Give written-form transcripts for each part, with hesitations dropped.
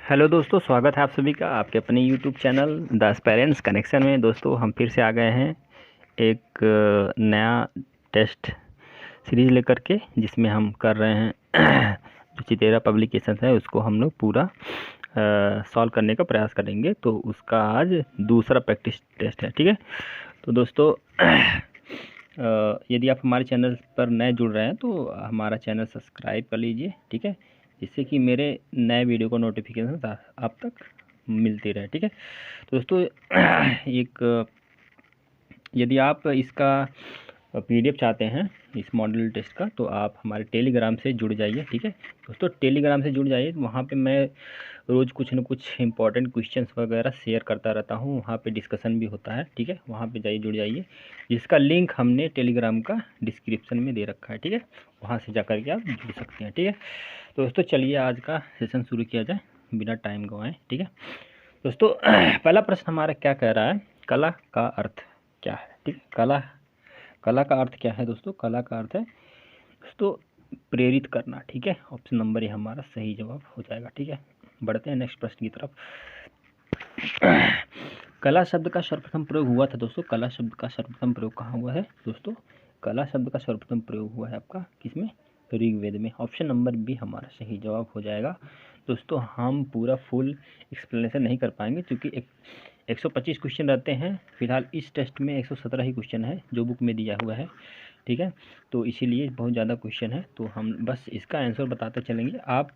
Hello दोस्तों, स्वागत है आप सभी का आपके अपने YouTube channel the parents connection में। दोस्तों हम फिर से आ गए हैं एक नया टेस्ट सीरीज़ लेकर के, जिसमें हम कर रहे हैं जो चितेरा पब्लिकेशन है उसको हम लोग पूरा सॉल्व करने का प्रयास करेंगे। तो उसका आज दूसरा प्रैक्टिस टेस्ट है, ठीक है। तो दोस्तों यदि आप हमारे चैनल पर नए जुड़ रहे हैं तो हमारा चैनल सब्सक्राइब कर लीजिए, ठीक है, जिससे कि मेरे नए वीडियो को नोटिफिकेशन आप तक मिलती रहे, ठीक है। तो दोस्तों एक यदि आप इसका पीडीएफ चाहते हैं इस मॉडल टेस्ट का, तो आप हमारे टेलीग्राम से जुड़ जाइए, ठीक है दोस्तों। टेलीग्राम से जुड़ जाइए, वहाँ पे मैं रोज़ कुछ न कुछ इंपॉर्टेंट क्वेश्चंस वगैरह शेयर करता रहता हूँ, वहाँ पे डिस्कशन भी होता है, ठीक है। वहाँ पे जाइए, जुड़ जाइए, जिसका लिंक हमने टेलीग्राम का डिस्क्रिप्शन में दे रखा है, ठीक है। वहाँ से जा कर के आप जुड़ सकते हैं, ठीक है। तो दोस्तों चलिए आज का सेशन शुरू किया जाए बिना टाइम गंवाए, ठीक है दोस्तों। पहला प्रश्न हमारा क्या कह रहा है, कला का अर्थ क्या है, ठीक है। कला का अर्थ क्या है दोस्तों? कला का अर्थ है दोस्तों प्रेरित करना, ठीक है। ऑप्शन नंबर ये हमारा सही जवाब हो जाएगा, ठीक है। बढ़ते हैं नेक्स्ट प्रश्न की तरफ। कला शब्द का सर्वप्रथम प्रयोग हुआ था दोस्तों। कला शब्द का सर्वप्रथम प्रयोग कहाँ हुआ है दोस्तों? कला शब्द का सर्वप्रथम प्रयोग हुआ है आपका किसमें? ऋग्वेद में। ऑप्शन नंबर बी हमारा सही जवाब हो जाएगा दोस्तों। हम पूरा फुल एक्सप्लेनेशन नहीं कर पाएंगे क्योंकि 125 क्वेश्चन रहते हैं। फिलहाल इस टेस्ट में 117 ही क्वेश्चन है जो बुक में दिया हुआ है, ठीक है। तो इसीलिए बहुत ज़्यादा क्वेश्चन है, तो हम बस इसका आंसर बताते चलेंगे। आप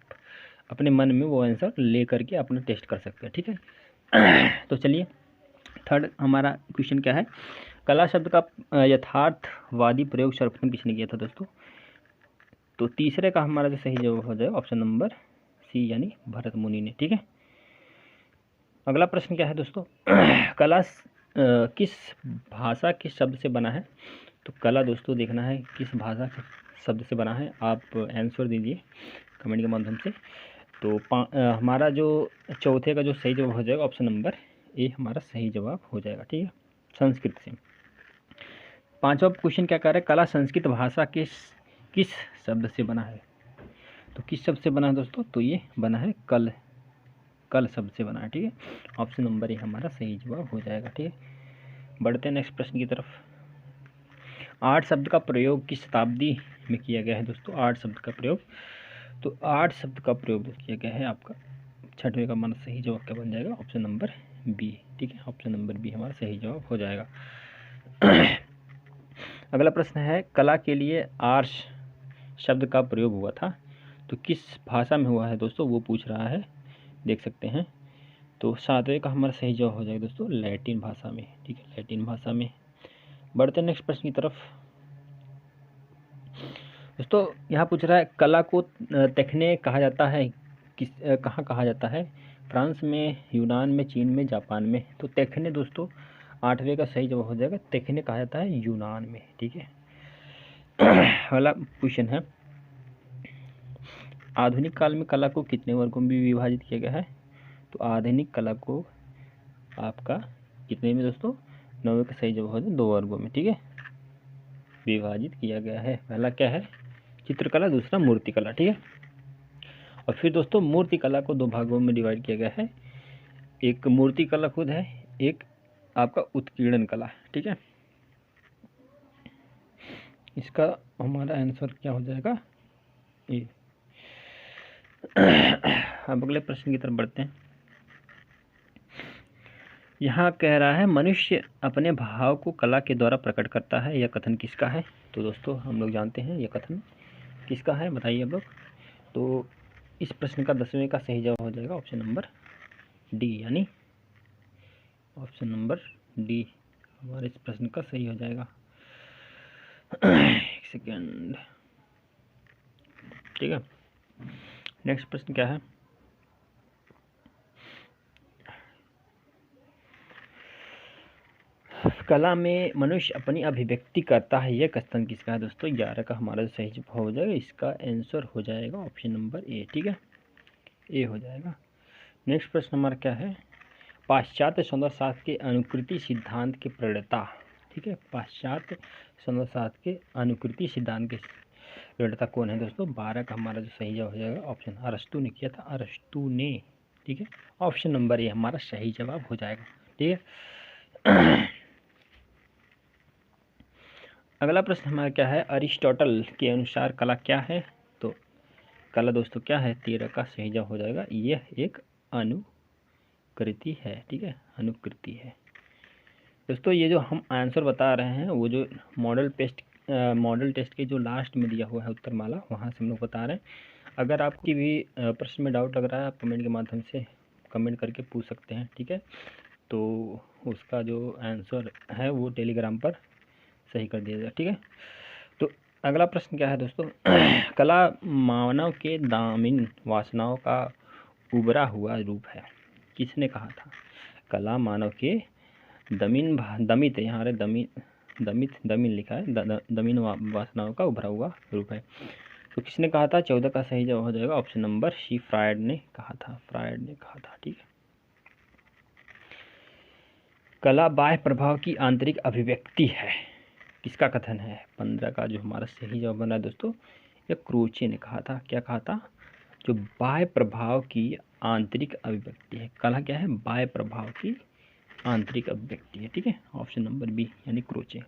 अपने मन में वो आंसर ले करके अपना टेस्ट कर सकते हैं, ठीक है। तो चलिए थर्ड हमारा क्वेश्चन क्या है, कला शब्द का यथार्थवादी प्रयोग सर्वप्रथम किसने किया था दोस्तों? तो तीसरे का हमारा जो सही जवाब हो जाएगा ऑप्शन नंबर सी, यानी भरत मुनि ने, ठीक है। अगला प्रश्न क्या है दोस्तों, कला किस भाषा के शब्द से बना है? तो कला दोस्तों देखना है किस भाषा के शब्द से बना है, आप आंसर दीजिए कमेंट के माध्यम से। तो हमारा जो चौथे का जो सही जवाब हो जाएगा ऑप्शन नंबर ए हमारा सही जवाब हो जाएगा, ठीक है, संस्कृत से। पांचवा क्वेश्चन क्या कर रहा है, कला संस्कृत भाषा के किस शब्द से बना है? तो किस शब्द से बना है दोस्तों? तो ये बना है कल शब्द से बना है, ठीक है। ऑप्शन नंबर ए हमारा सही जवाब हो जाएगा, ठीक है। बढ़ते हैं नेक्स्ट प्रश्न की तरफ। आठ शब्द का प्रयोग किस शताब्दी में किया गया है दोस्तों? आठ शब्द का प्रयोग, तो आठ शब्द का प्रयोग किया गया है आपका छठवें का हमारा सही जवाब क्या बन जाएगा? ऑप्शन नंबर बी, ठीक है। ऑप्शन नंबर बी हमारा सही जवाब हो जाएगा। अगला प्रश्न है, कला के लिए आर्ष शब्द का प्रयोग हुआ था, तो किस भाषा में हुआ है दोस्तों? वो पूछ रहा है, देख सकते हैं। तो सातवें का हमारा सही जवाब हो जाएगा दोस्तों लैटिन भाषा में, ठीक है, लैटिन भाषा में। बढ़ते हैं नेक्स्ट प्रश्न की तरफ। दोस्तों यहाँ पूछ रहा है, कला को तकने कहा जाता है किस कहाँ कहा जाता है? फ्रांस में, यूनान में, चीन में, जापान में। तो तकने दोस्तों आठवें का सही जवाब हो जाएगा, तकने कहा जाता है यूनान में, ठीक है। अगला क्वेश्चन है, आधुनिक काल में कला को कितने वर्गों में विभाजित किया गया है? तो आधुनिक कला को आपका कितने में दोस्तों? 9वें का सही जवाब हो जाए 2 वर्गों में, ठीक है, विभाजित किया गया है। पहला क्या है? चित्रकला, दूसरा मूर्तिकला, ठीक है। और फिर दोस्तों मूर्तिकला को 2 भागों में डिवाइड किया गया है, एक मूर्तिकला खुद है, एक आपका उत्कीर्णन कला, ठीक है। इसका हमारा आंसर क्या हो जाएगा? ए। अब अगले प्रश्न की तरफ बढ़ते हैं। यहाँ कह रहा है, मनुष्य अपने भाव को कला के द्वारा प्रकट करता है, यह कथन किसका है? तो दोस्तों हम लोग जानते हैं यह कथन किसका है, बताइए आप लोग। तो इस प्रश्न का 10वें का सही जवाब हो जाएगा ऑप्शन नंबर डी, यानी ऑप्शन नंबर डी हमारे इस प्रश्न का सही हो जाएगा। एक सेकेंड, ठीक है। नेक्स्ट प्रश्न क्या है, कला में मनुष्य अपनी अभिव्यक्ति करता है, यह कथन किसका है दोस्तों? 11 का हमारा सही जवाब हो जाएगा, इसका आंसर हो जाएगा ऑप्शन नंबर ए, ठीक है, ए हो जाएगा। नेक्स्ट प्रश्न हमारा क्या है, पाश्चात्य सौंदर्य शास्त्र के अनुकृति सिद्धांत के प्रणेता, ठीक है, पाश्चात्य सौंदर्य शास्त्र के अनुकृति सिद्धांत के प्रणेता कौन है दोस्तों? 12 का हमारा जो सही जवाब हो जाएगा ऑप्शन अरस्तु ने किया था, अरस्तु ने ठीक है, ऑप्शन नंबर ए हमारा सही जवाब हो जाएगा। ठीक है। अगला प्रश्न हमारा क्या है, अरिस्टोटल के अनुसार कला क्या है? तो कला दोस्तों क्या है, 13 का सही जवाब हो जाएगा, यह एक अनुकृति है। ठीक है, अनुकृति है दोस्तों। ये जो हम आंसर बता रहे हैं वो जो मॉडल टेस्ट के जो लास्ट में दिया हुआ है उत्तरमाला, वहाँ से हम लोग बता रहे हैं। अगर आपकी भी प्रश्न में डाउट लग रहा है, आप कमेंट के माध्यम से कमेंट करके पूछ सकते हैं। ठीक है, तो उसका जो आंसर है वो टेलीग्राम पर सही कर दिया जाए। ठीक है, तो अगला प्रश्न क्या है दोस्तों, कला मानव के दामिन वासनाओं का उभरा हुआ रूप है, किसने कहा था? कला मानव के दमित, यहाँ दमिन लिखा है, दमिन वासनाओं का उभरा हुआ रूप है। तो किसने कहा था? 14 का सही जवाब हो जाएगा ऑप्शन नंबर सी, फ्रायड ने कहा था। ठीक है, कला बाह्य प्रभाव की आंतरिक अभिव्यक्ति है, किसका कथन है? 15 का जो हमारा सही जवाब बना है दोस्तों, यह क्रोचे ने कहा था। क्या कहा था? जो बाह्य प्रभाव की आंतरिक अभिव्यक्ति है, कला क्या है? बाह्य प्रभाव की आंतरिक अभिव्यक्ति है। ठीक है, ऑप्शन नंबर बी यानी क्रोचे।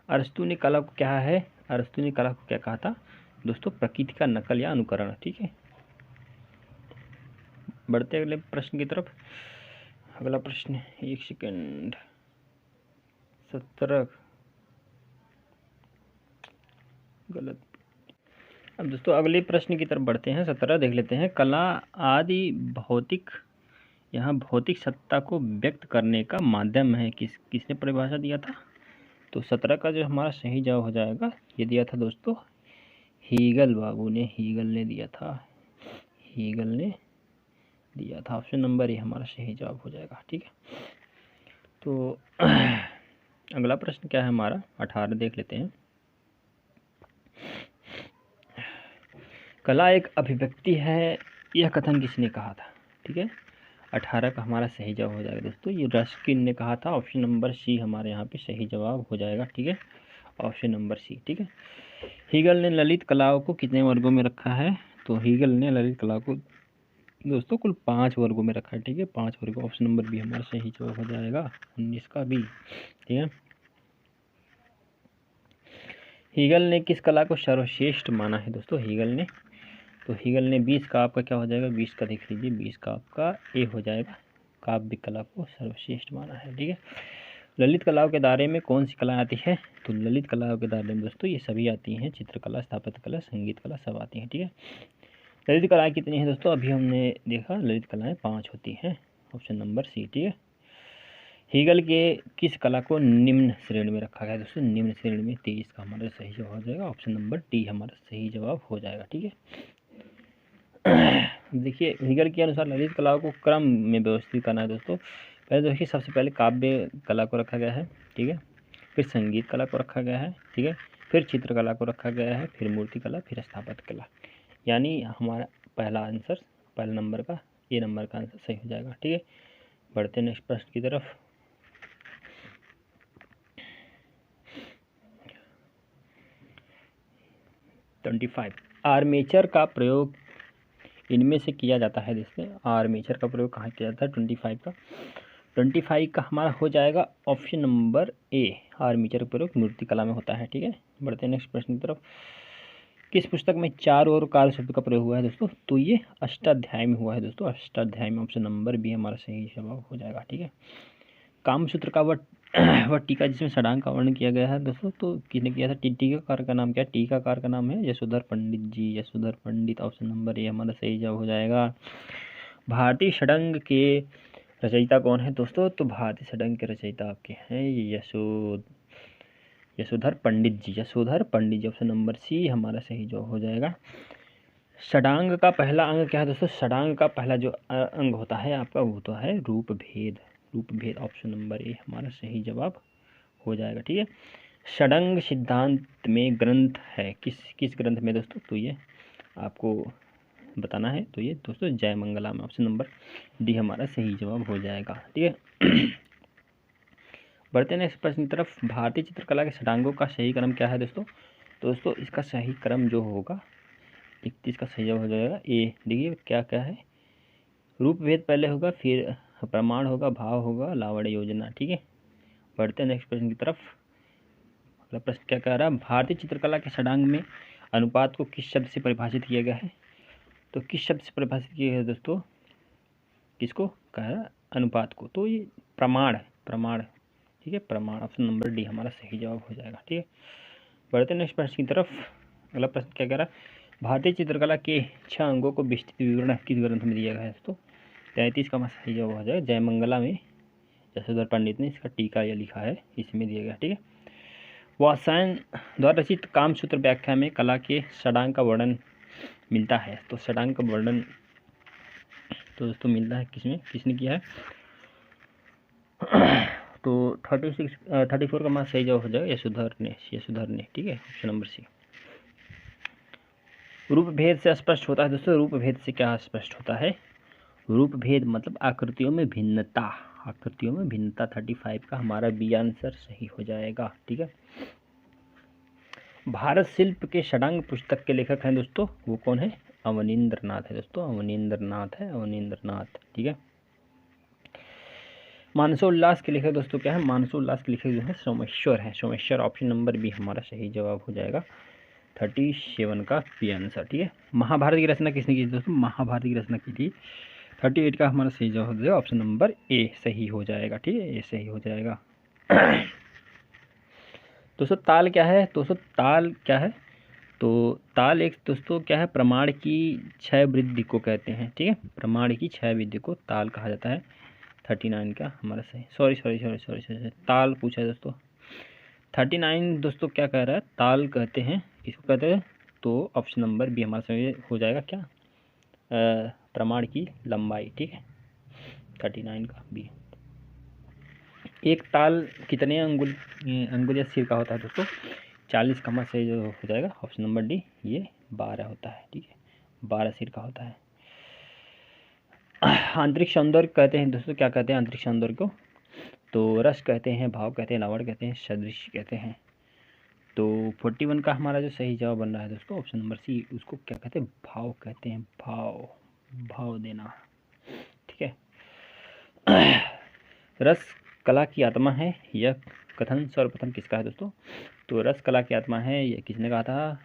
अरस्तु ने कला को क्या कहा था दोस्तों? प्रकृति का नकल या अनुकरण। ठीक है, बढ़ते अगले प्रश्न की तरफ। अगला प्रश्न, एक सेकेंड, 17 गलत। अब दोस्तों अगले प्रश्न की तरफ बढ़ते हैं, 17 देख लेते हैं। कला आदि भौतिक, यहाँ भौतिक सत्ता को व्यक्त करने का माध्यम है, किसने परिभाषा दिया था? तो 17 का जो हमारा सही जवाब हो जाएगा, ये दिया था दोस्तों हीगल बाबू ने, हीगल ने दिया था। ऑप्शन नंबर ए हमारा सही जवाब हो जाएगा। ठीक है, तो अगला प्रश्न क्या है हमारा, 18 देख लेते हैं। कला एक अभिव्यक्ति है, यह कथन किसने कहा था? ठीक है, 18 का हमारा सही जवाब हो जाएगा दोस्तों, ये रस्किन ने कहा था। ऑप्शन नंबर सी हमारे यहाँ पे सही जवाब हो जाएगा। ठीक है, ऑप्शन नंबर सी। ठीक है, हीगल ने ललित कलाओं को कितने वर्गों में रखा है? तो हीगल ने ललित कला को दोस्तों कुल 5 वर्गों में रखा है। ठीक है, 5 वर्गों, ऑप्शन नंबर बी हमारा सही जवाब हो जाएगा, 19 का बी। ठीक है, हीगल ने किस कला को सर्वश्रेष्ठ माना है दोस्तों? हीगल ने 20 का आपका क्या हो जाएगा, 20 का देख लीजिए, 20 का आपका ए हो जाएगा, काव्य कला को सर्वश्रेष्ठ माना है। ठीक है, ललित कलाओं के दायरे में कौन सी कला आती है? तो ललित कलाओं के दायरे में दोस्तों ये सभी आती हैं, चित्रकला, स्थापत्य कला, संगीत कला, सब आती हैं। ठीक है, ललित कलाएँ कितनी हैं दोस्तों? अभी हमने देखा ललित कलाएँ 5 होती हैं, ऑप्शन नंबर सी। ठीक है, हीगल के किस कला को निम्न श्रेणी में रखा गया दोस्तों? निम्न श्रेणी में 23 का हमारा सही जवाब हो जाएगा, ऑप्शन नंबर डी हमारा सही जवाब हो जाएगा। ठीक है, देखिए हीगल के अनुसार ललित कलाओं को क्रम में व्यवस्थित करना है दोस्तों। पहले देखिए, सबसे पहले काव्य कला को रखा गया है। ठीक है, फिर संगीत कला को रखा गया है। ठीक है, फिर चित्रकला को रखा गया है, फिर मूर्ति कला, फिर स्थापत्य कला। यानी हमारा पहला आंसर, पहले नंबर का, ए नंबर का आंसर सही हो जाएगा। ठीक है, बढ़ते नेक्स्ट प्रश्न की तरफ। आर्मेचर का प्रयोग इनमें से किया जाता है। जिसमें आर्मेचर का प्रयोग कहाँ किया जाता है? 25 का हमारा हो जाएगा ऑप्शन नंबर ए, आर्मेचर का प्रयोग मूर्ति कला में होता है। ठीक है, बढ़ते हैं नेक्स्ट प्रश्न की तरफ। किस पुस्तक में 4 और काल शब्द का प्रयोग हुआ है दोस्तों? तो ये अष्टाध्याय में हुआ है दोस्तों, अष्टाध्याय में, ऑप्शन नंबर बी हमारा सही जवाब हो जाएगा। ठीक है, कामसूत्र का वह टीका जिसमें षडांग का वर्णन किया गया है दोस्तों, तो किसने किया था? टीकाकार का नाम क्या है? टीकाकार का नाम है यशोधर पंडित जी, यशोधर पंडित, ऑप्शन नंबर ए हमारा सही जवाब हो जाएगा। भारतीय षडंग के रचयिता कौन है दोस्तों? तो भारतीय षडंग के रचयिता आपके हैं यशोधर पंडित जी, ऑप्शन नंबर सी हमारा सही जवाब हो जाएगा। षडांग का पहला अंग क्या है दोस्तों? षडांग का पहला जो अंग होता है आपका, वो तो है रूप भेद, ऑप्शन नंबर ए हमारा सही जवाब हो जाएगा। ठीक है, षडंग सिद्धांत में ग्रंथ है, किस ग्रंथ में दोस्तों? तो ये आपको बताना है, तो ये दोस्तों जय मंगला में, ऑप्शन नंबर डी हमारा सही जवाब हो जाएगा। ठीक है, बढ़ते हैं नेक्स्ट प्रश्न की तरफ। भारतीय चित्रकला के षडांगों का सही क्रम क्या है दोस्तों? तो दोस्तों इसका सही क्रम जो होगा 31 का सही जवाब हो जाएगा ए। देखिए क्या क्या है, रूप भेद पहले होगा, फिर प्रमाण होगा, भाव होगा, लावण्य योजना। ठीक है, बढ़ते हैं नेक्स्ट प्रश्न की तरफ। अगला प्रश्न क्या कह रहा है, भारतीय चित्रकला के षडांग में अनुपात को किस शब्द से परिभाषित किया गया है? तो किस शब्द से परिभाषित किया गया है दोस्तों? किसको कह रहा है? अनुपात को। तो ये प्रमाण है, प्रमाण। ठीक है, प्रमाण। ऑप्शन नंबर डी हमारा सही जवाब हो जाएगा। ठीक है, बढ़ते नेक्स्ट प्रश्न की तरफ। अगला प्रश्न क्या कह रहा है, भारतीय चित्रकला के 6 अंगों को विस्तृत विवरण किस ग्रंथ में दिया गया है दोस्तों? 33 का हमारा सही जवाब हो जाएगा जयमंगला में। जसोधर पंडित ने इसका टीका यह लिखा है, इसमें दिया गया। ठीक है, वात्स्यायन द्वारा रचित कामसूत्र व्याख्या में कला के षडांग का वर्णन मिलता है। तो षडांग का वर्णन तो दोस्तों मिलता है किसमें, किसने किया है? तो 34 का हमारा सही जवाब हो जाएगा यशोधर ने। ठीक है, ऑप्शन नंबर सी। रूप भेद से स्पष्ट होता है दोस्तों। रूप भेद से क्या स्पष्ट होता है? रूप भेद मतलब आकृतियों में भिन्नता। आकृतियों में भिन्नता 35 का हमारा बी आंसर सही हो जाएगा। ठीक है, भारत शिल्प के षडांग पुस्तक के लेखक हैं दोस्तों, वो कौन है? अवनींद्रनाथ है दोस्तों, अवनींद्रनाथ। ठीक है, मानसोल्लास के लेखक दोस्तों क्या है? मानसोल्लास के लेखक जो है सोमेश्वर है। सोमेश्वर, ऑप्शन नंबर बी हमारा सही जवाब हो जाएगा 37 का बी आंसर। ठीक है, महाभारत की रचना किसने की थी दोस्तों? महाभारत की रचना की थी। 38 का हमारा सही जवाब हो जाएगा ऑप्शन नंबर ए सही हो जाएगा। ठीक है, ए सही हो जाएगा। दोस्तों ताल क्या है? दोस्तों ताल क्या है? तो ताल एक दोस्तों क्या है? प्रमाण की क्षय वृद्धि को कहते हैं। ठीक है, प्रमाण की क्षय वृद्धि को ताल कहा जाता है। 39 का हमारा सही, सॉरी ताल पूछा है दोस्तों। 39 दोस्तों क्या कह रहा है? ताल कहते हैं, किसको कहते हैं? तो ऑप्शन नंबर बी हमारा सही हो जाएगा क्या? प्रमाण की लंबाई। ठीक है, 39 का बी। एक ताल कितने अंगुल या सिर का होता है दोस्तों? 40 का हमारा सही जो हो जाएगा ऑप्शन नंबर डी, ये 12 होता है। ठीक है, 12 सिर का होता है। आंतरिक सौंदर्य कहते हैं दोस्तों, क्या कहते हैं आंतरिक सौंदर्य को? तो रस कहते हैं, भाव कहते हैं, लावण्य कहते हैं, सदृश कहते हैं। तो 41 का हमारा जो सही जवाब बन रहा है दोस्तों ऑप्शन नंबर सी, उसको क्या कहते हैं? भाव कहते हैं, भाव देना। ठीक है, रस कला की आत्मा है, यह कथन सर्वप्रथम किसका है दोस्तों? तो रस कला की आत्मा है, यह किसने कहा था?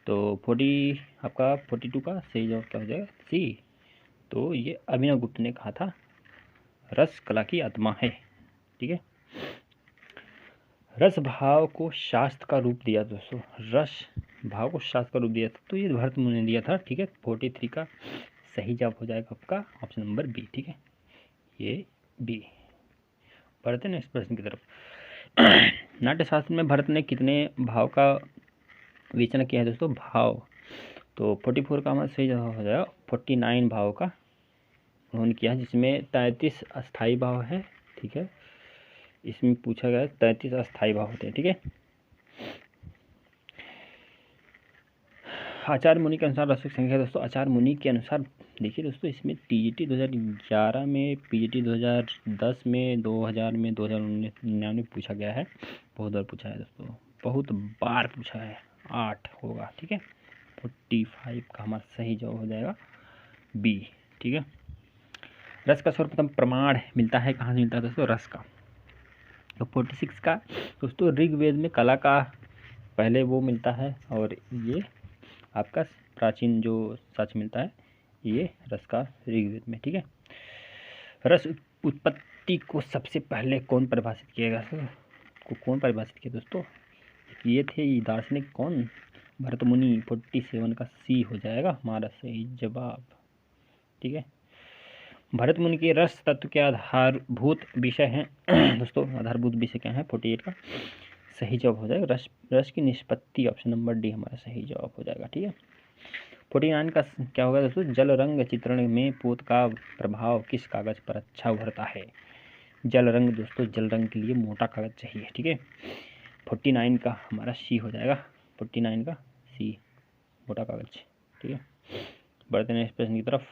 तो 42 का सही जवाब क्या हो जाएगा? सी। तो ये अभिनव गुप्त ने कहा था, रस कला की आत्मा है। ठीक है, रस भाव को शास्त्र का रूप दिया दोस्तों, रस भाव को शास्त्र का रूप दिया था, तो ये भरत मुनि ने दिया था। ठीक है, 43 का सही जवाब हो जाएगा आपका ऑप्शन नंबर बी। ठीक है, ये बी। बढ़ते नेक्स्ट प्रश्न की तरफ। नाट्यशास्त्र में भरत ने कितने भाव का विवेचना किया है दोस्तों? भाव। तो 44 का हमारा सही जवाब हो जाएगा 49 भाव का उन्होंने किया है, जिसमें 33 अस्थाई भाव है। ठीक है, इसमें पूछा गया 33 अस्थाई भाव होते हैं। ठीक है, आचार्य मुनि के अनुसार रसक संख्या दोस्तों, आचार्य मुनि के अनुसार देखिए दोस्तों, इसमें टीजीटी 2011 में, पीजीटी 2010 में, 2000 में, 2019 में पूछा गया है। बहुत बार पूछा है दोस्तों, बहुत बार पूछा है। 8 होगा। ठीक है, 45 का हमारा सही जवाब हो जाएगा बी। ठीक है, रस का सर्वप्रथम प्रमाण मिलता है, कहाँ से मिलता है दोस्तों? रस का। तो 46 का दोस्तों ऋग्वेद में कला का पहले वो मिलता है, और ये आपका प्राचीन जो साक्ष्य मिलता है ये रस का ऋग्वेद में। ठीक है, रस उत्पत्ति को सबसे पहले कौन परिभाषित किया गया? कौन परिभाषित किया दोस्तों? ये थे दार्शनिक कौन? भरत मुनि। 47 का सी हो जाएगा हमारा सही जवाब। ठीक है, भरत मुनि के रस तत्व के आधारभूत विषय हैं दोस्तों, आधारभूत विषय क्या है? 48 का सही जवाब हो जाएगा रस की निष्पत्ति, ऑप्शन नंबर डी हमारा सही जवाब हो जाएगा। ठीक है, 49 का क्या होगा दोस्तों? जल रंग चित्रण में पोत का प्रभाव किस कागज पर अच्छा उभरता है? जल रंग दोस्तों, जल रंग के लिए मोटा कागज चाहिए। ठीक है, 49 का हमारा सी हो जाएगा, 49 का सी, मोटा कागज। ठीक है, बढ़ते हैं इस प्रश्न की तरफ।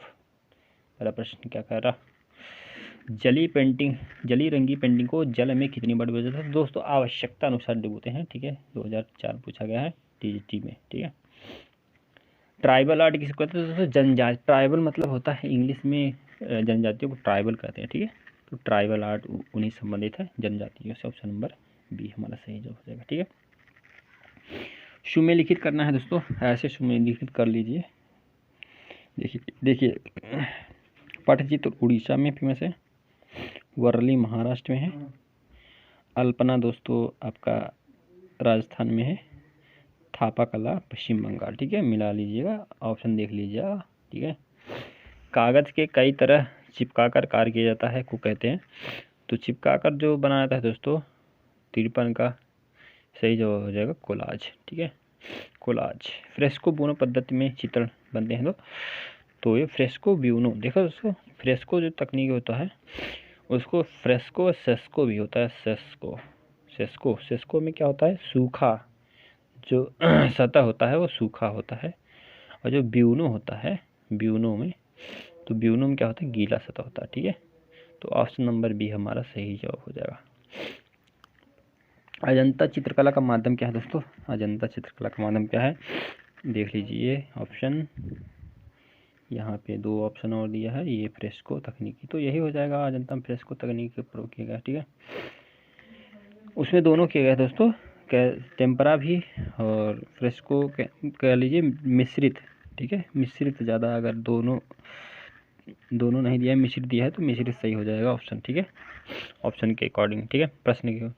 पहला प्रश्न क्या कह रहा? जली रंगी पेंटिंग को जल में कितनी बार डुबोया जाता है? दोस्तों आवश्यकता अनुसार डुबोते हैं। ठीक है, 2004 पूछा गया है टीजीटी में। ठीक है, ट्राइबल आर्ट किसको कहते हैं दोस्तों? जनजाति। ट्राइबल मतलब होता है इंग्लिश में जनजातियों को ट्राइबल कहते हैं, ठीक है। तो ट्राइबल आर्ट उन्हीं से संबंधित है, जनजातियों से। ऑप्शन नंबर बी हमारा सही जवाब हो जाएगा, ठीक है। सुमेलिखित करना है दोस्तों, ऐसे सुमेलिखित कर लीजिए। देखिए पटचित्र उड़ीसा में फेमस है, वर्ली महाराष्ट्र में है, अल्पना दोस्तों आपका राजस्थान में है, थापा कला पश्चिम बंगाल, ठीक है। मिला लीजिएगा, ऑप्शन देख लीजिएगा, ठीक है। कागज़ के कई तरह चिपकाकर कार्य किया जाता है को कहते हैं। तो चिपकाकर जो बनाया था दोस्तों, तिरपन का सही जवाब हो जाएगा कोलाज, ठीक है। कोलाज। फ्रेस्को ब्यूनो पद्धति में चित्र बनते हैं तो ये फ्रेस्को ब्यूनो, देखो दोस्तों, फ्रेस्को जो तकनीक होता है उसको फ्रेस्को सेस्को भी होता है। सेस्को में क्या होता है, सूखा जो सतह होता है वो सूखा होता है, और जो ब्यूनो होता है, ब्यूनो में क्या होता है, गीला सतह होता है, ठीक है। तो ऑप्शन नंबर बी हमारा सही जवाब हो जाएगा। अजंता चित्रकला का माध्यम क्या है दोस्तों, अजंता चित्रकला का माध्यम क्या है, देख लीजिए ऑप्शन, यहाँ पे 2 ऑप्शन और दिया है, ये फ्रेस्को तकनीकी, तो यही हो जाएगा, अजंता में फ्रेस्को तकनीक का प्रयोग किया गया, ठीक है। उसमें दोनों किए गए दोस्तों, टेम्परा भी और फ्रेस्को कह लीजिए मिश्रित, ठीक है। मिश्रित ज़्यादा, अगर दोनों नहीं दिया है, मिश्रित दिया है तो मिश्रित सही हो जाएगा ऑप्शन, ठीक है, ऑप्शन के अकॉर्डिंग, ठीक है। प्रश्न के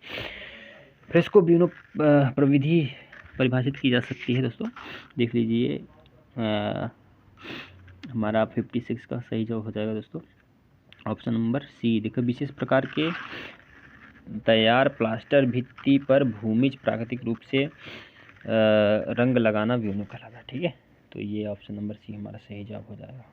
फ्रेस्को ब्यूनो प्रविधि परिभाषित की जा सकती है दोस्तों, देख लीजिए हमारा 56 का सही जवाब हो जाएगा दोस्तों, ऑप्शन नंबर सी। देखो, विशेष प्रकार के तैयार प्लास्टर भित्ति पर भूमिज प्राकृतिक रूप से रंग लगाना ब्यूनो कहलाता है, ठीक है। तो ये ऑप्शन नंबर सी हमारा सही जवाब हो जाएगा।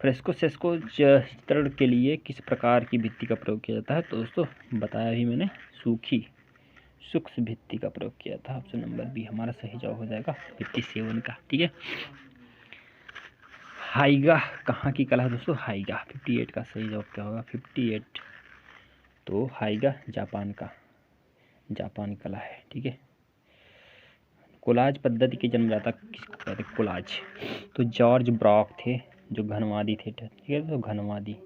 फ्रेस्को सेस्को चित्रण के लिए किस प्रकार की भित्ति का प्रयोग किया जाता है, तो दोस्तों बताया भी मैंने, सूक्ष्म भित्ति का प्रयोग किया था। ऑप्शन नंबर बी हमारा सही जवाब हो जाएगा, 57 का, ठीक है। हाइगा कहाँ की कला है दोस्तों, हाइगा 58 का सही जवाब क्या होगा, 58। तो हाइगा जापान की कला है, ठीक है। कोलाज पद्धति के जन्मदाता किसको कहते हैं, कोलाज, तो जॉर्ज ब्रॉक थे जो घनवादी थे, ठीक है। तो घनवादी,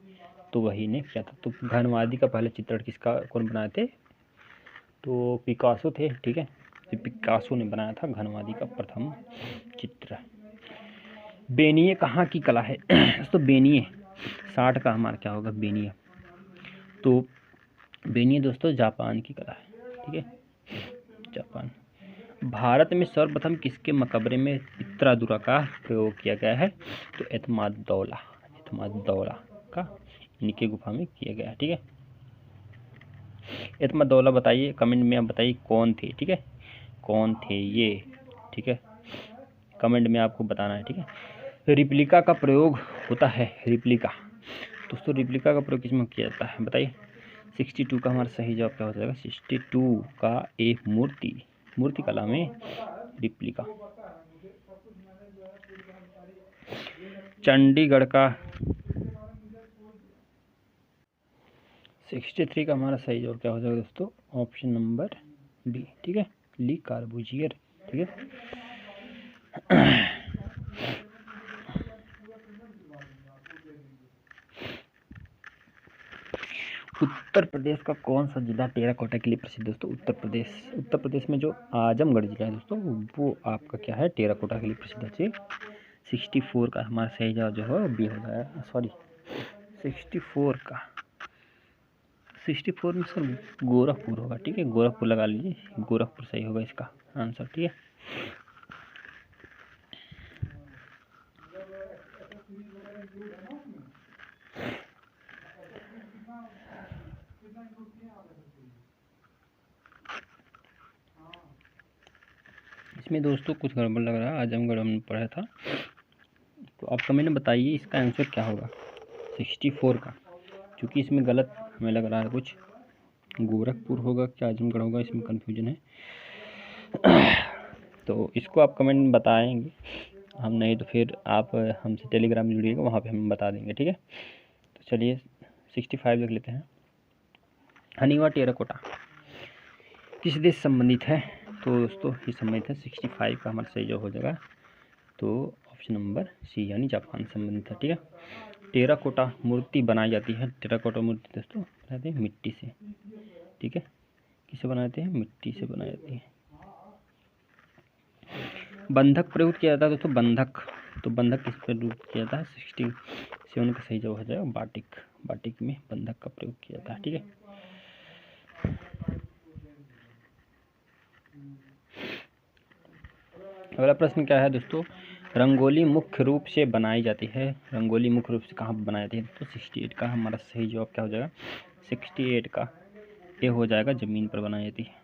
तो वही ने किया था। तो घनवादी का पहले चित्रण कौन बनाए थे, तो पिकासो थे, ठीक है। तो पिकासो ने बनाया था घनवादी का प्रथम चित्र। बेनिये कहाँ की कला है तो बेनिये 60 का हमारा क्या होगा, बेनिये, तो बेनिये दोस्तों जापान की कला है, ठीक है, जापान। भारत में सर्वप्रथम किसके मकबरे में पित्रादुरा का प्रयोग किया गया है, तो एतमादुद्दौला का इनके गुफा में किया गया है, ठीक है। एतमादुद्दौला बताइए, कमेंट में आप बताइए कौन थे, ठीक है, कौन थे ये, ठीक है, कमेंट में आपको बताना है, ठीक है। रिप्लिका का प्रयोग होता है, रिप्लिका दोस्तों, रिप्लिका का प्रयोग किसमें किया जाता है बताइए। 62 का हमारा सही जवाब क्या हो जाएगा, 62 का एक मूर्ति कला में रिप्लिका। चंडीगढ़ का 63 का हमारा सही जवाब क्या हो जाएगा दोस्तों, ऑप्शन नंबर बी, ठीक है, ली कार्बूजियर, ठीक है। उत्तर प्रदेश का कौन सा जिला टेराकोटा के लिए प्रसिद्ध है दोस्तों, उत्तर प्रदेश में जो आजमगढ़ जिला है दोस्तों, वो आपका क्या है, टेराकोटा के लिए प्रसिद्ध है। 64 का हमारा सही जवाब जो है बी हो जाएगा, सॉरी 64 में सर गोरखपुर होगा, ठीक है, गोरखपुर लगा लीजिए, गोरखपुर सही होगा इसका आंसर, ठीक है। इसमें दोस्तों कुछ गड़बड़ लग रहा है, आजमगढ़ हमने पढ़ा था, तो आप कमेंट में बताइए इसका आंसर क्या होगा 64 का, क्योंकि इसमें गलत हमें लग रहा है, कुछ गोरखपुर होगा क्या आजमगढ़ होगा, इसमें कन्फ्यूजन है। तो इसको आप कमेंट में बताएंगे, हम नहीं तो फिर आप हमसे टेलीग्राम में जुड़िएगा, वहाँ पे हम बता देंगे, ठीक है। तो चलिए 65 लिख लेते हैं। हनीवा टेराकोटा किस देश संबंधित है, तो दोस्तों ये संबंधित है, 65 का हमारा सही जो हो जाएगा, तो ऑप्शन नंबर सी, यानी जापान संबंधित है। ठीक है। टेराकोटा मूर्ति बनाई जाती है, टेराकोटा मूर्ति दोस्तों बनाते हैं मिट्टी से। ठीक है, किसे बनाते हैं? मिट्टी से बनाई जाती है। बंधक प्रयुक्त किया जाता है दोस्तों, बंधक, तो बंधक किस पर प्रयुक्त किया जाता है? 67 का सही जवाब हो जाएगा बाटिक, बाटिक में बंधक का प्रयोग किया जाता है। ठीक है। अगला प्रश्न क्या है दोस्तों? रंगोली मुख्य रूप से बनाई जाती है, रंगोली मुख्य रूप से कहाँ पर बनाई जाती है? तो 68 का हमारा सही जवाब क्या हो जाएगा? 68 का ये हो जाएगा, जमीन पर बनाई जाती है,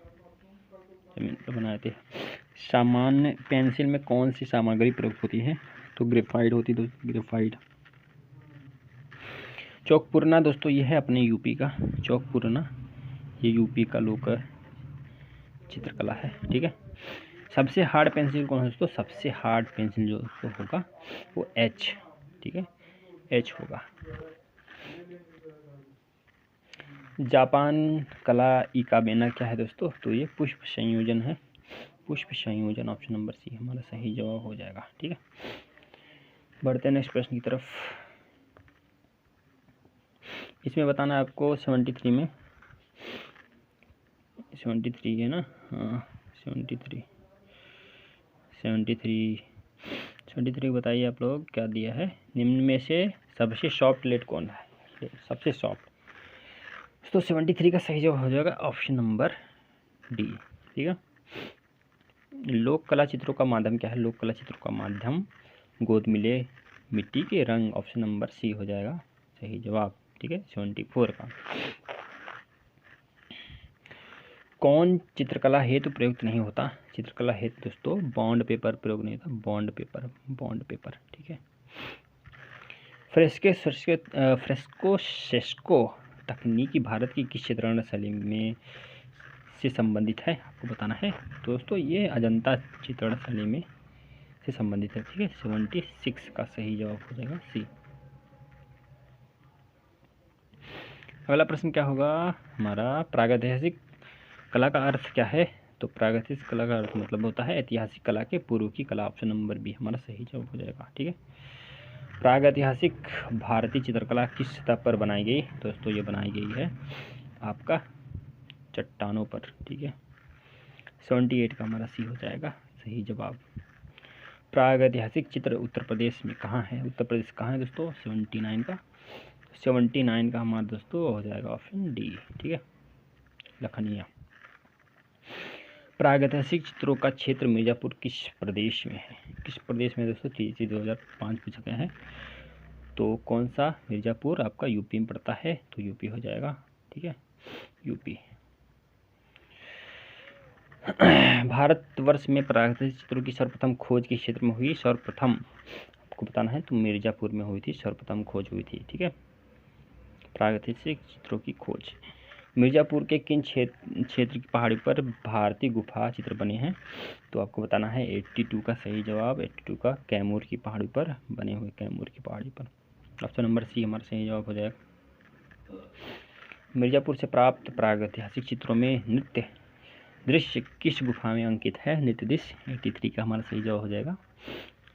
जमीन पर बनाई जाती है। सामान्य पेंसिल में कौन सी सामग्री प्रयुक्त होती है? तो ग्रेफाइट होती है दोस्तों, ग्रेफाइट। चौकपुरना दोस्तों ये है अपने यूपी का, चौकपुरना ये यूपी का लोक चित्रकला है। ठीक है। सबसे हार्ड पेंसिल कौन है दोस्तों? सबसे हार्ड पेंसिल जो होगा वो एच, ठीक है, एच होगा। जापान कला इकाबेना क्या है दोस्तों? तो ये पुष्प संयोजन है, पुष्प संयोजन, ऑप्शन नंबर सी हमारा सही जवाब हो जाएगा। ठीक है। बढ़ते हैं नेक्स्ट प्रश्न की तरफ। इसमें बताना है आपको 73 में, 73 है ना? हाँ 73 बताइए आप लोग क्या दिया है? निम्न में से सबसे सॉफ्ट लेड कौन है? सबसे सॉफ्ट, तो 73 का सही जवाब हो जाएगा ऑप्शन नंबर डी। ठीक है। लोक कला चित्रों का माध्यम क्या है? लोक कला चित्रों का माध्यम गोद मिले मिट्टी के रंग, ऑप्शन नंबर सी हो जाएगा सही जवाब। ठीक है। 74 का। कौन चित्रकला हेतु प्रयुक्त नहीं होता? चित्रकला हेतु दोस्तों बॉन्ड पेपर प्रयोग नहीं होता, बॉन्ड पेपर, बॉन्ड पेपर। ठीक है। फ्रेस्को सेस्को तकनीकी भारत की किस चित्रण शैली में से संबंधित है? आपको बताना है दोस्तों, ये अजंता चित्रण शैली में से संबंधित है। ठीक है। 76 का सही जवाब हो जाएगा सी। अगला प्रश्न क्या होगा हमारा? प्रागैतिहासिक कला का अर्थ क्या है? तो प्रागैतिहासिक कला का अर्थ मतलब होता है ऐतिहासिक कला के पूर्व की कला, ऑप्शन नंबर बी हमारा सही जवाब हो जाएगा। ठीक है। प्रागैतिहासिक भारतीय चित्रकला किस सतह पर बनाई गई? दोस्तों ये बनाई गई है आपका चट्टानों पर। ठीक है। 78 का हमारा सी हो जाएगा सही जवाब। प्रागैतिहासिक चित्र उत्तर प्रदेश में कहाँ है? उत्तर प्रदेश कहाँ है दोस्तों? 79 का, 79 का हमारा दोस्तों हो जाएगा ऑप्शन डी। ठीक है। लखनिया। प्रागैतिहासिक चित्रों का क्षेत्र मिर्जापुर किस प्रदेश में है? किस प्रदेश में दोस्तों? 2005 पूछा गया है, तो कौन सा? मिर्जापुर आपका यूपी में पड़ता है, तो यूपी हो जाएगा। ठीक है, यूपी। भारतवर्ष में प्रागैतिहासिक चित्रों की सर्वप्रथम खोज किस क्षेत्र में हुई? सर्वप्रथम आपको बताना है, तो मिर्जापुर में हुई थी, सर्वप्रथम खोज हुई थी। ठीक है। प्रागैतिहासिक चित्रों की खोज मिर्जापुर के किन क्षेत्र की पहाड़ी पर भारतीय गुफा चित्र बने हैं? तो आपको बताना है 82 का सही जवाब, 82 का कैमूर की पहाड़ी पर बने हुए, कैमूर की पहाड़ी पर, ऑप्शन नंबर सी हमारा सही जवाब हो जाएगा। मिर्जापुर से प्राप्त प्रागैतिहासिक चित्रों में नृत्य दृश्य किस गुफा में अंकित है? नृत्य दृश्य 83 का हमारा सही जवाब हो जाएगा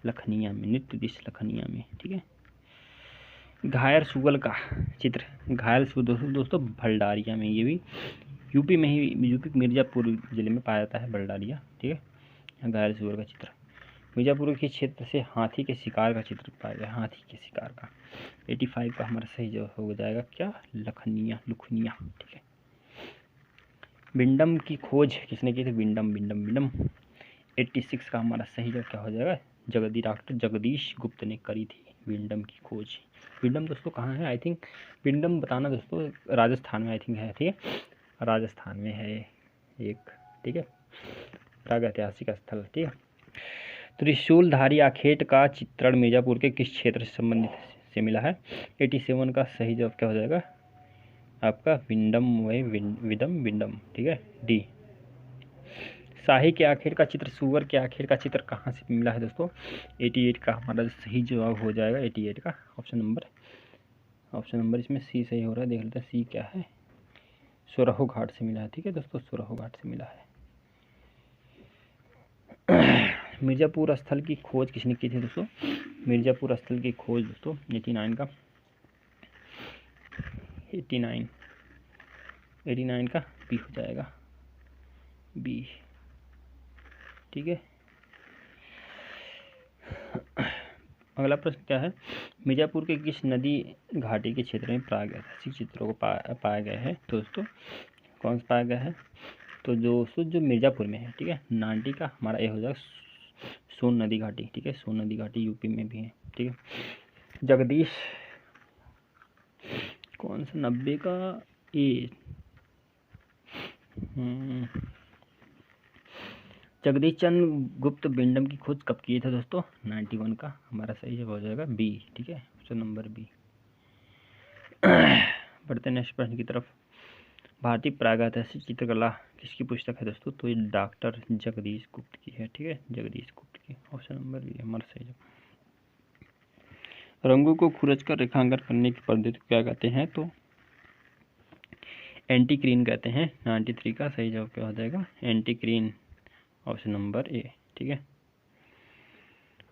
लखनिया में, नृत्य दृश्य लखनिया में। ठीक है। घायल सुगल का चित्र, घायल सुगल दोस्तों भंडारिया में, ये भी यूपी में ही, यूपी मिर्जापुर जिले में पाया जाता है भंडारिया। ठीक है। घायल सुगल का चित्र मिर्जापुर के क्षेत्र से हाथी के शिकार का चित्र पाया गया, हाथी के शिकार का। 85 का हमारा सही जवाब हो जाएगा क्या? लखनिया, लुखनिया। ठीक है। विंडम की खोज किसने की थी? विंडम, विंडम, विंडम। 86 का हमारा सही जवाब क्या हो जाएगा? डॉक्टर जगदीश गुप्त ने करी थी विंडम की खोज। विंडम दोस्तों कहाँ है? आई थिंक विंडम बताना दोस्तों, राजस्थान में आई थिंक है। ठीक है, राजस्थान में है एक। ठीक है। प्रागैतिहासिक स्थल। ठीक है। त्रिशूलधारी आखेट का चित्रण मिर्जापुर के किस क्षेत्र से संबंधित से मिला है? 87 का सही जवाब क्या हो जाएगा आपका? विंडम, वही विदम, विंडम। ठीक है, डी। शाही के आखिर का चित्र, सुअर के आखिर का चित्र कहाँ से मिला है दोस्तों? 88 का हमारा सही जवाब हो जाएगा, 88 का ऑप्शन नंबर इसमें सी सही हो रहा है। देख लेते हैं सी क्या है। सुरहो घाट से मिला है। ठीक है दोस्तों, सुरहो घाट से मिला है। मिर्ज़ापुर स्थल की खोज किसने की थी दोस्तों? मिर्ज़ापुर स्थल की खोज दोस्तों 89 का बी हो जाएगा, बी। ठीक है, अगला प्रश्न क्या है? मिर्ज़ापुर के किस नदी घाटी के क्षेत्र में प्रागैतिहासिक चित्रों को पाया गया है? तो दोस्तों कौन सा पाया गया है? तो जो मिर्ज़ापुर में है, ठीक है, 90 का हमारा ए हो जाएगा सोन नदी घाटी। ठीक है, सोन नदी घाटी यूपी में भी है। ठीक है, जगदीश कौन सा 90 का ए, जगदीश चंद्र गुप्त बिंडम की खोज कब की था दोस्तों? 91 का हमारा सही जवाब हो जाएगा बी। ठीक है, ऑप्शन नंबर बी। बढ़ते नेक्स्ट प्रश्न की तरफ। भारतीय प्रागैतिहासिक चित्रकला किसकी पुस्तक है दोस्तों? तो ये डॉक्टर जगदीश गुप्त की है। ठीक है, जगदीश गुप्त की, ऑप्शन नंबर बी हमारा सही जवाब। रंगों को खुरचकर रेखांकन करने की पद्धति को क्या कहते हैं? तो एंटीक्रीन कहते हैं। 93 का सही जवाब क्या हो जाएगा? एंटीक्रीन, ऑप्शन नंबर ए। ठीक है,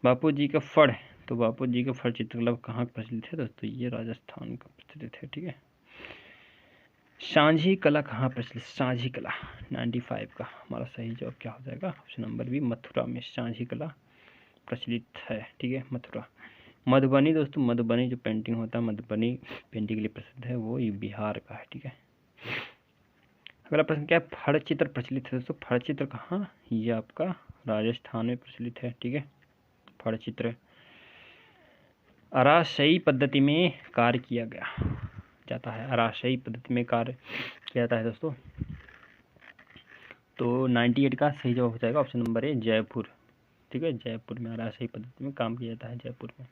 बापू जी का फड़, तो बापू जी का फड़ चित्रकला कहाँ प्रचलित है दोस्तों? ये राजस्थान का प्रचलित है। ठीक है, सांझी कला कहाँ प्रचलित? सांझी कला 95 का हमारा सही जवाब क्या हो जाएगा? ऑप्शन नंबर बी, मथुरा में सांझी कला प्रचलित है। ठीक है, मथुरा। मधुबनी दोस्तों, मधुबनी जो पेंटिंग होता है, मधुबनी पेंटिंग के लिए प्रसिद्ध है, वो ये बिहार का है। ठीक है, अगला प्रश्न क्या है? फड़ चित्र प्रचलित है दोस्तों। फड़ चित्र कहाँ? ये आपका राजस्थान में प्रचलित है। ठीक है, फड़ चित्र अराशई पद्धति में कार्य किया गया जाता है। अराशई पद्धति में कार्य किया जाता है दोस्तों। तो 98 का सही जवाब हो जाएगा ऑप्शन नंबर ए, जयपुर। ठीक है, जयपुर में अराशई पद्धति में काम किया जाता है, जयपुर में।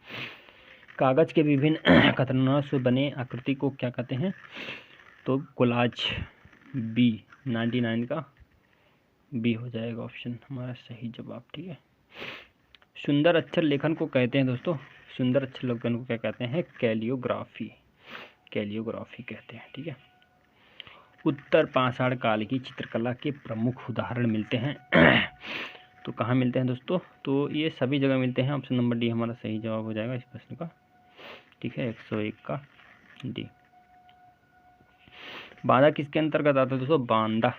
कागज के विभिन्न कतरनों से बने आकृति को क्या कहते हैं? तो कोलाज, बी। 99 का बी हो जाएगा ऑप्शन हमारा सही जवाब। ठीक है, सुंदर अक्षर लेखन को कहते हैं दोस्तों, सुंदर अक्षर लेखन को क्या कहते हैं? कैलियोग्राफी, कैलियोग्राफी कहते हैं। ठीक है, उत्तर पाषाण काल की चित्रकला के प्रमुख उदाहरण मिलते हैं तो कहाँ मिलते हैं दोस्तों? तो ये सभी जगह मिलते हैं। ऑप्शन नंबर डी हमारा सही जवाब हो जाएगा इस प्रश्न का। ठीक है, 101 का डी। बांदा किसके अंतर्गत आता है दोस्तों? बांदा,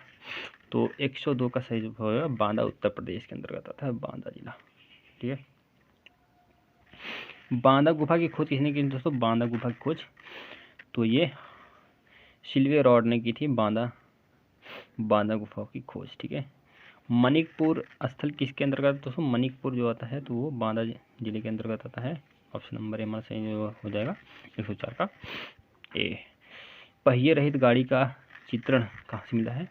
तो 102 का सही जवाब होगा। बांदा उत्तर प्रदेश के अंतर्गत आता है, बांदा जिला। ठीक है, बांदा गुफा की खोज किसने की दोस्तों? बांदा गुफा की खोज तो ये सिल्वे रॉड ने की थी, बांदा गुफा की खोज। ठीक है, मणिकपुर स्थल किसके अंतर्गत दोस्तों? मणिकपुर जो आता है तो वो बांदा जिले के अंतर्गत आता है। ऑप्शन नंबर ए हमारा सही हो जाएगा 104 का ए। पहिए रहित गाड़ी का चित्रण कहाँ से मिला है?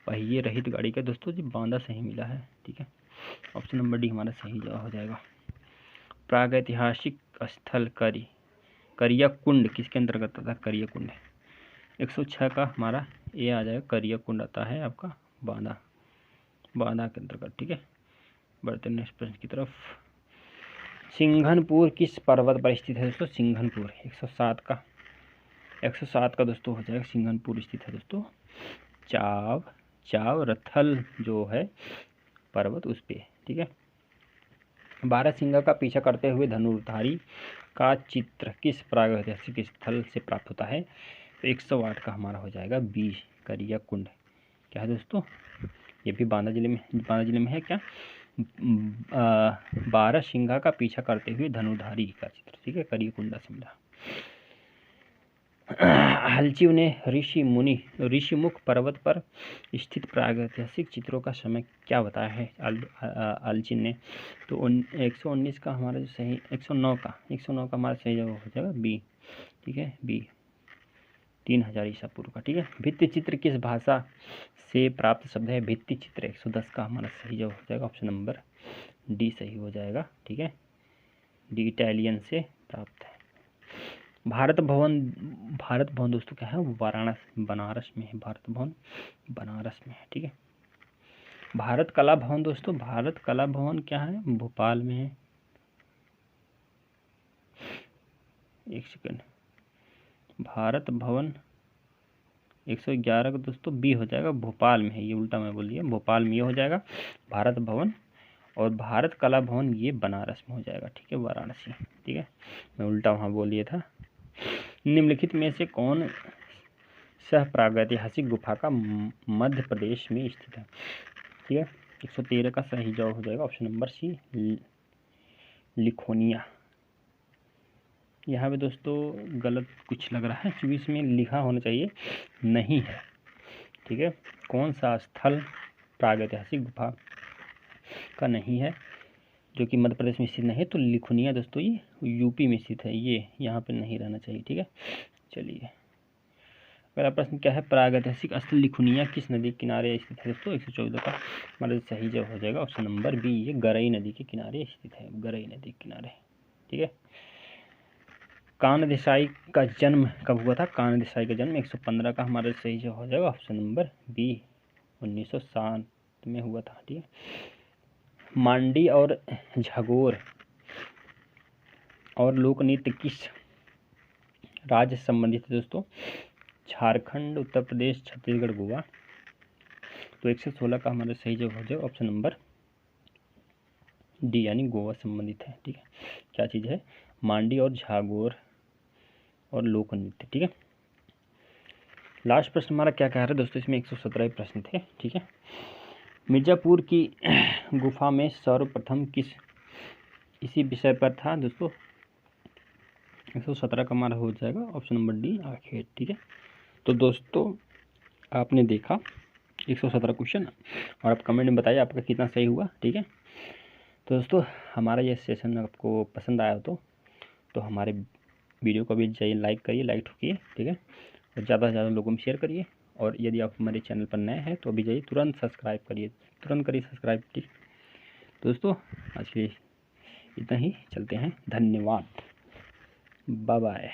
पहिए रहित गाड़ी का दोस्तों जी बांदा से ही मिला है। ठीक है, ऑप्शन नंबर डी हमारा सही जवाब हो जाएगा। प्रागैतिहासिक स्थल करिया कुंड किसके अंतर्गत आता है? करिया कुंड 106 का हमारा ए आ जाएगा। करिया कुंड आता है आपका बांदा के अंतर्गत। ठीक है, बढ़ते नेक्स्ट प्रश्न की तरफ। सिंघनपुर किस पर्वत पर स्थित है दोस्तों? सिंघनपुर 107 का दोस्तों हो जाएगा। सिंघनपुर स्थित है दोस्तों चावरथल जो है पर्वत उस पे। ठीक है, बारहसिंगा का पीछा करते हुए धनुर्धारी का चित्र किस प्रागैतिहासिक स्थल से प्राप्त होता है? तो 108 का हमारा हो जाएगा बी, करिया कुंड। क्या है दोस्तों? ये भी बांदा जिले में है क्या? बारहसिंगा का पीछा करते हुए धनुर्धारी का चित्र। ठीक है, करिया कुंडा से मिला। हलचिव ने ऋषिमुख पर्वत पर स्थित प्रागैतिहासिक चित्रों का समय क्या बताया है? हलचिव ने तो 119 का हमारा जो सही 109 का हमारा सही जवाब हो जाएगा बी। ठीक है, बी 3000 ईसा पूर्व का। ठीक है, भित्ति चित्र किस भाषा से प्राप्त शब्द है? भित्ति चित्र 110 का हमारा सही जवाब हो जाएगा ऑप्शन नंबर डी सही हो जाएगा। ठीक है, डी इटालियन से प्राप्त है। भारत भवन दोस्तों क्या है? बनारस में है। भारत भवन बनारस में है। ठीक है, भारत कला भवन दोस्तों, भारत कला भवन क्या है? भोपाल में है। एक सेकंड, भारत भवन 111 का दोस्तों बी हो जाएगा, भोपाल में है। ये उल्टा मैं बोल दिया, भोपाल में ये हो जाएगा भारत भवन, और भारत कला भवन ये बनारस में हो जाएगा, ठीक है, वाराणसी, ठीक है, मैं उल्टा वहाँ बोल दिया था। निम्नलिखित में से कौन सह प्रागैतिहासिक गुफा का मध्य प्रदेश में स्थित है, ठीक है। 113 का सही जवाब हो जाएगा ऑप्शन नंबर सी, लिखोनिया। यहाँ पे दोस्तों गलत कुछ लग रहा है, क्योंकि इसमें लिखा होना चाहिए नहीं है, ठीक है। कौन सा स्थल प्रागैतिहासिक गुफा का नहीं है, जो कि मध्य प्रदेश में स्थित नहीं है, तो लिखोनिया दोस्तों ये यूपी में स्थित है, ये यहाँ पे नहीं रहना चाहिए, ठीक है। चलिए पहला प्रश्न क्या है, प्रागैतिहासिक स्थल लिखोनिया किस नदी के किनारे स्थित है दोस्तों। 114 का हमारा सही जवाब हो जाएगा ऑप्शन नंबर बी, ये गरई नदी के किनारे स्थित है, गरई नदी के किनारे, ठीक है। कान देसाई का जन्म कब हुआ था, कान देसाई का जन्म 115 का हमारा सही जवाब हो जाएगा ऑप्शन नंबर बी, 1907 में हुआ था, ठीक है। मांडी और झगोर और लोक नृत्य किस राज्य से संबंधित है दोस्तों, झारखंड, उत्तर प्रदेश, छत्तीसगढ़, गोवा। तो 116 का हमारा सही जवाब हो जाएगा ऑप्शन नंबर डी, यानी गोवा संबंधित है, ठीक है। क्या चीज़ है, मांडी और झागोर और लोक नृत्य, ठीक है। लास्ट प्रश्न हमारा क्या कह रहा है दोस्तों, इसमें 117 प्रश्न थे, ठीक है। मिर्जापुर की गुफा में सर्वप्रथम किस इसी विषय पर था दोस्तों। 117 का हमारा हो जाएगा ऑप्शन नंबर डी, आखेट, ठीक है। तो दोस्तों आपने देखा 117 क्वेश्चन, और आप कमेंट में बताइए आपका कितना सही हुआ, ठीक है। तो दोस्तों हमारा ये सेशन आपको पसंद आया हो तो हमारे वीडियो को भी जाइए लाइक करिए, लाइक ठोकिए, ठीक है, और ज़्यादा से ज़्यादा लोगों में शेयर करिए। और यदि आप हमारे चैनल पर नए हैं तो अभी जाइए तुरंत सब्सक्राइब करिए, तुरंत करिए सब्सक्राइब, ठीक। दोस्तों आज के इतना ही, चलते हैं, धन्यवाद, बाय बाय।